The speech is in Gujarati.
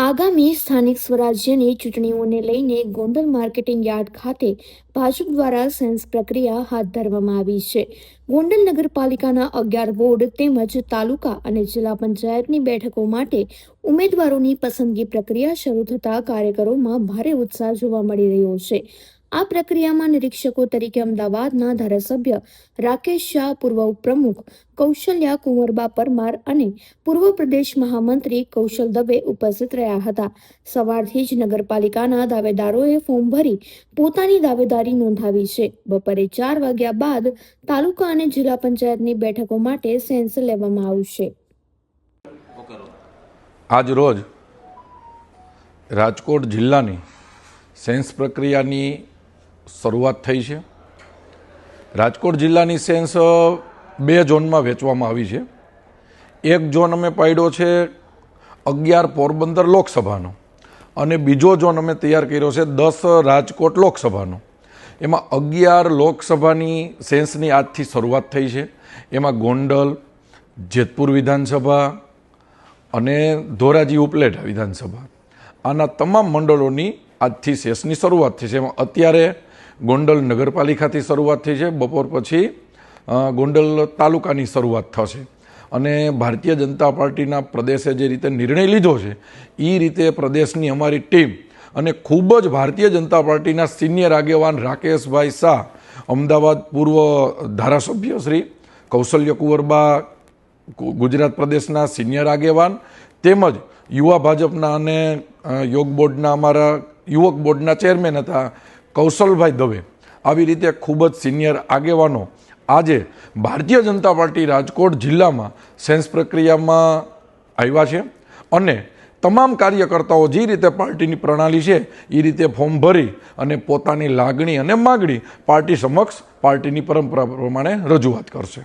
આગામી સ્થાનિક સ્વરાજ્યની ચૂંટણીઓને લઈને ગોંડલ માર્કેટિંગ યાર્ડ ખાતે ભાજપ દ્વારા સેન્સ પ્રક્રિયા હાથ ધરવામાં આવી છે. ગોંડલ નગરપાલિકાના 11 વોર્ડ તેમજ તાલુકા અને જિલ્લા પંચાયતની બેઠકો માટે ઉમેદવારોની પસંદગી પ્રક્રિયા શરૂ થતા કાર્યકરોમાં ભારે ઉત્સાહ જોવા મળી રહ્યો છે. આ પ્રક્રિયામાં નિરીક્ષકો તરીકે અમદાવાદના ધારાસભ્ય રાકેશ શાહ, પૂર્વ ઉપપ્રમુખ કૌશલ્યા કુંવરબા પરમાર અને પૂર્વ પ્રદેશ મહામંત્રી કૌશલ દવે ઉપસ્થિત રહ્યા હતા. સવારથી જ નગરપાલિકાના દાવેદારોએ ફોર્મ ભરી પોતાની દાવેદારી નોંધાવી છે. બપોરે 4 વાગ્યા બાદ તાલુકા અને જિલ્લા પંચાયતની બેઠકો માટે સેન્સ લેવામાં આવશે. આજ રોજ રાજકોટ જિલ્લાની સેન્સ પ્રક્રિયાની શરૂઆત થઈ છે. રાજકોટ જિલ્લાની સેન્સ 2 ઝોનમાં વહેંચવામાં આવી છે. એક ઝોન અમે પાડ્યો છે 11 પોરબંદર લોકસભાનો અને બીજો ઝોન અમે તૈયાર કર્યો છે 10 રાજકોટ લોકસભાનો. એમાં 11 લોકસભાની સેન્સની આજથી શરૂઆત થઈ છે. એમાં ગોંડલ, જેતપુર વિધાનસભા અને ધોરાજી ઉપલેટા વિધાનસભા, આના તમામ મંડળોની આજથી સેન્સની શરૂઆત થઈ છે. એમાં અત્યારે ગોંડલ નગરપાલિકાથી શરૂઆત થઈ છે. બપોર પછી ગોંડલ તાલુકાની શરૂઆત થશે અને ભારતીય જનતા પાર્ટીના પ્રદેશે જે રીતે નિર્ણય લીધો છે એ રીતે પ્રદેશની અમારી ટીમ અને ખૂબ જ ભારતીય જનતા પાર્ટીના સિનિયર આગેવાન રાકેશભાઈ શાહ, અમદાવાદ પૂર્વ ધારાસભ્ય શ્રી કૌશલ્ય કુંવરબા, ગુજરાત પ્રદેશના સિનિયર આગેવાન તેમજ યુવા ભાજપના અને યોગ બોર્ડના અમારા યુવક બોર્ડના ચેરમેન હતા કૌશલભાઈ દવે, આવી રીતે ખૂબ જ સિનિયર આગેવાનો આજે ભારતીય જનતા પાર્ટી રાજકોટ જિલ્લામાં સેન્સ પ્રક્રિયામાં આવ્યા છે અને તમામ કાર્યકર્તાઓ જે રીતે પાર્ટીની પ્રણાલી છે એ રીતે ફોર્મ ભરી અને પોતાની લાગણી અને માગણી પાર્ટી સમક્ષ પાર્ટીની પરંપરા પ્રમાણે રજૂઆત કરશે.